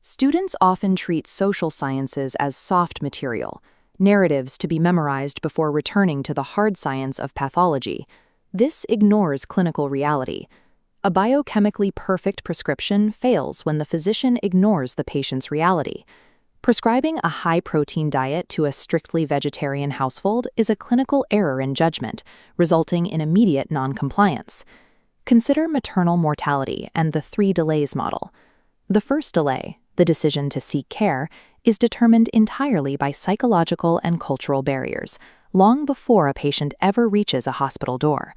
Students often treat social sciences as soft material, narratives to be memorized before returning to the hard science of pathology. This ignores clinical reality. A biochemically perfect prescription fails when the physician ignores the patient's reality. Prescribing a high-protein diet to a strictly vegetarian household is a clinical error in judgment, resulting in immediate noncompliance. Consider maternal mortality and the 3 delays model. The first delay, the decision to seek care, is determined entirely by psychological and cultural barriers, long before a patient ever reaches a hospital door.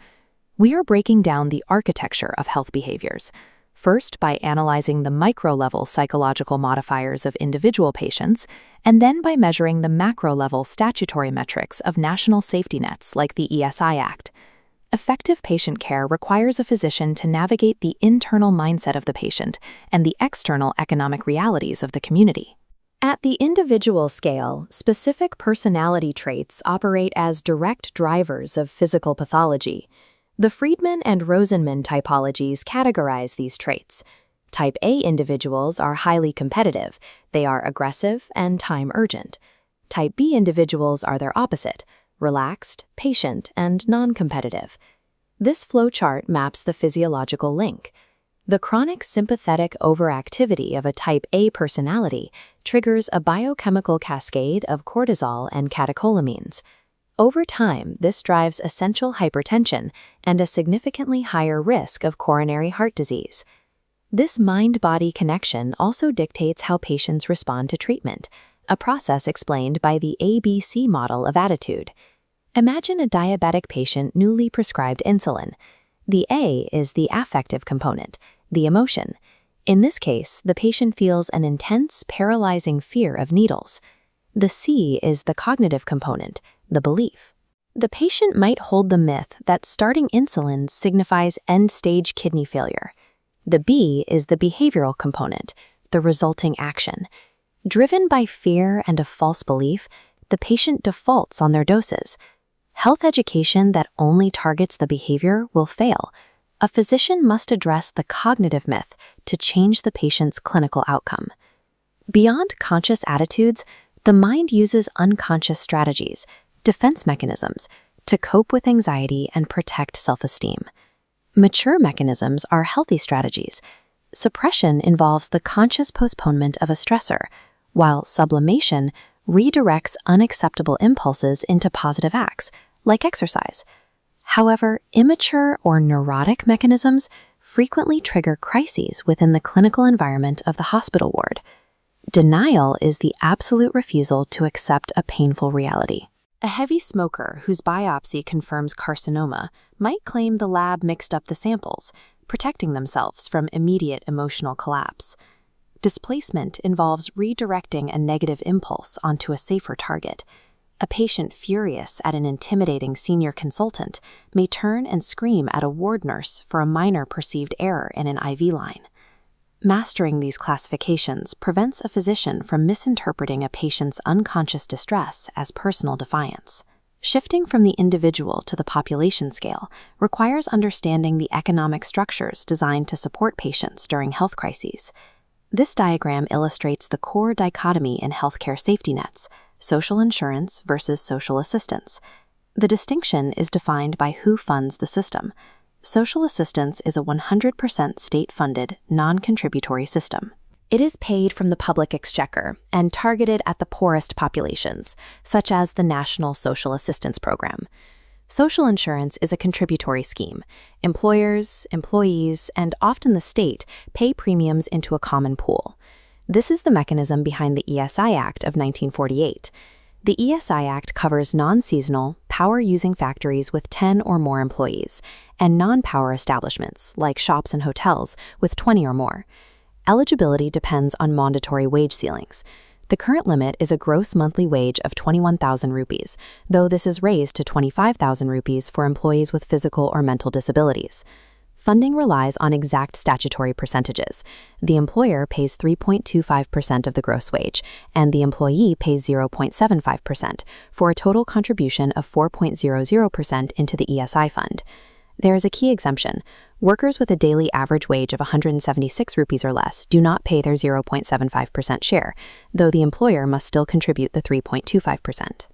We are breaking down the architecture of health behaviors, first by analyzing the micro-level psychological modifiers of individual patients, and then by measuring the macro-level statutory metrics of national safety nets like the ESI Act. Effective patient care requires a physician to navigate the internal mindset of the patient and the external economic realities of the community. At the individual scale, specific personality traits operate as direct drivers of physical pathology. The Friedman and Rosenman typologies categorize these traits. Type A individuals are highly competitive, they are aggressive and time-urgent. Type B individuals are their opposite, relaxed, patient, and non-competitive. This flowchart maps the physiological link. The chronic sympathetic overactivity of a type A personality triggers a biochemical cascade of cortisol and catecholamines. Over time, this drives essential hypertension and a significantly higher risk of coronary heart disease. This mind-body connection also dictates how patients respond to treatment, a process explained by the ABC model of attitude. Imagine a diabetic patient newly prescribed insulin. The A is the affective component, the emotion. In this case, the patient feels an intense, paralyzing fear of needles. The C is the cognitive component, the belief. The patient might hold the myth that starting insulin signifies end-stage kidney failure. The B is the behavioral component, the resulting action. Driven by fear and a false belief, the patient defaults on their doses. Health education that only targets the behavior will fail. A physician must address the cognitive myth to change the patient's clinical outcome. Beyond conscious attitudes, the mind uses unconscious strategies, defense mechanisms, to cope with anxiety and protect self-esteem. Mature mechanisms are healthy strategies. Suppression involves the conscious postponement of a stressor, while sublimation redirects unacceptable impulses into positive acts, like exercise. However, immature or neurotic mechanisms frequently trigger crises within the clinical environment of the hospital ward. Denial is the absolute refusal to accept a painful reality. A heavy smoker whose biopsy confirms carcinoma might claim the lab mixed up the samples, protecting themselves from immediate emotional collapse. Displacement involves redirecting a negative impulse onto a safer target. A patient furious at an intimidating senior consultant may turn and scream at a ward nurse for a minor perceived error in an IV line. Mastering these classifications prevents a physician from misinterpreting a patient's unconscious distress as personal defiance. Shifting from the individual to the population scale requires understanding the economic structures designed to support patients during health crises. This diagram illustrates the core dichotomy in healthcare safety nets: social insurance versus social assistance. The distinction is defined by who funds the system. Social assistance is a 100% state-funded, non-contributory system. It is paid from the public exchequer and targeted at the poorest populations, such as the National Social Assistance Program. Social insurance is a contributory scheme. Employers, employees, and often the state pay premiums into a common pool. This is the mechanism behind the ESI Act of 1948. The ESI Act covers non-seasonal, power-using factories with 10 or more employees, and non-power establishments, like shops and hotels, with 20 or more. Eligibility depends on mandatory wage ceilings. The current limit is a gross monthly wage of 21,000 rupees, though this is raised to 25,000 rupees for employees with physical or mental disabilities. Funding relies on exact statutory percentages. The employer pays 3.25% of the gross wage, and the employee pays 0.75%, for a total contribution of 4.00% into the ESI fund. There is a key exemption. Workers with a daily average wage of 176 rupees or less do not pay their 0.75% share, though the employer must still contribute the 3.25%.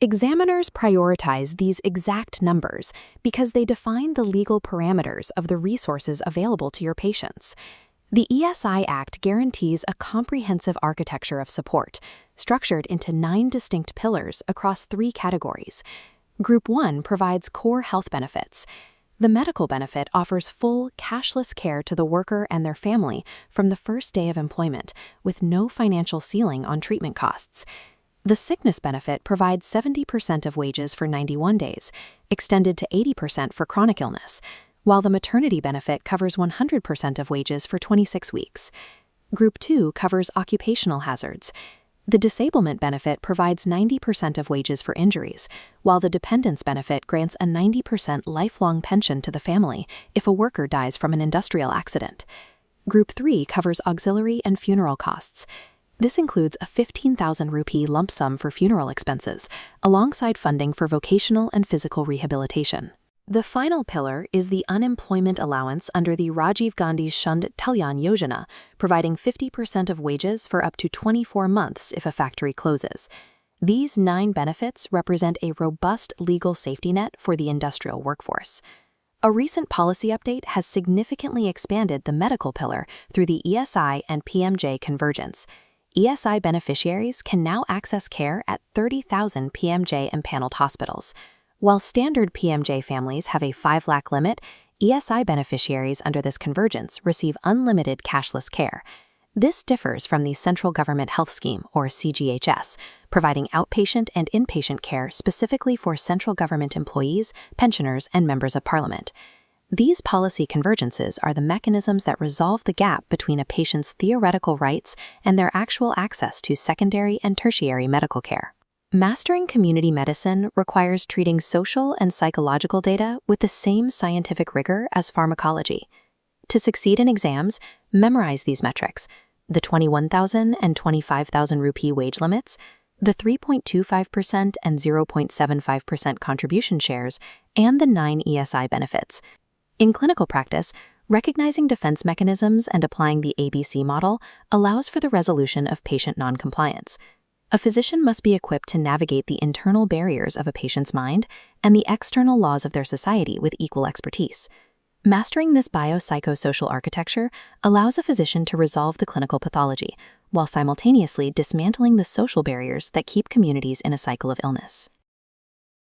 Examiners prioritize these exact numbers because they define the legal parameters of the resources available to your patients. The ESI Act guarantees a comprehensive architecture of support, structured into 9 distinct pillars across 3 categories. Group 1 provides core health benefits. The medical benefit offers full, cashless care to the worker and their family from the first day of employment, with no financial ceiling on treatment costs. The sickness benefit provides 70% of wages for 91 days, extended to 80% for chronic illness, while the maternity benefit covers 100% of wages for 26 weeks. Group 2 covers occupational hazards. The disablement benefit provides 90% of wages for injuries, while the dependence benefit grants a 90% lifelong pension to the family if a worker dies from an industrial accident. Group 3 covers auxiliary and funeral costs. This includes a 15,000 rupee lump sum for funeral expenses, alongside funding for vocational and physical rehabilitation. The final pillar is the unemployment allowance under the Rajiv Gandhi Shund Kalyan Yojana, providing 50% of wages for up to 24 months if a factory closes. These 9 benefits represent a robust legal safety net for the industrial workforce. A recent policy update has significantly expanded the medical pillar through the ESI and PMJ convergence. ESI beneficiaries can now access care at 30,000 PMJ empaneled hospitals. While standard PMJ families have a 5 lakh limit, ESI beneficiaries under this convergence receive unlimited cashless care. This differs from the Central Government Health Scheme, or CGHS, providing outpatient and inpatient care specifically for central government employees, pensioners, and members of parliament. These policy convergences are the mechanisms that resolve the gap between a patient's theoretical rights and their actual access to secondary and tertiary medical care. Mastering community medicine requires treating social and psychological data with the same scientific rigor as pharmacology. To succeed in exams, memorize these metrics: the 21,000 and 25,000 rupee wage limits, the 3.25% and 0.75% contribution shares, and the 9 ESI benefits. In clinical practice, recognizing defense mechanisms and applying the ABC model allows for the resolution of patient noncompliance. A physician must be equipped to navigate the internal barriers of a patient's mind and the external laws of their society with equal expertise. Mastering this biopsychosocial architecture allows a physician to resolve the clinical pathology, while simultaneously dismantling the social barriers that keep communities in a cycle of illness.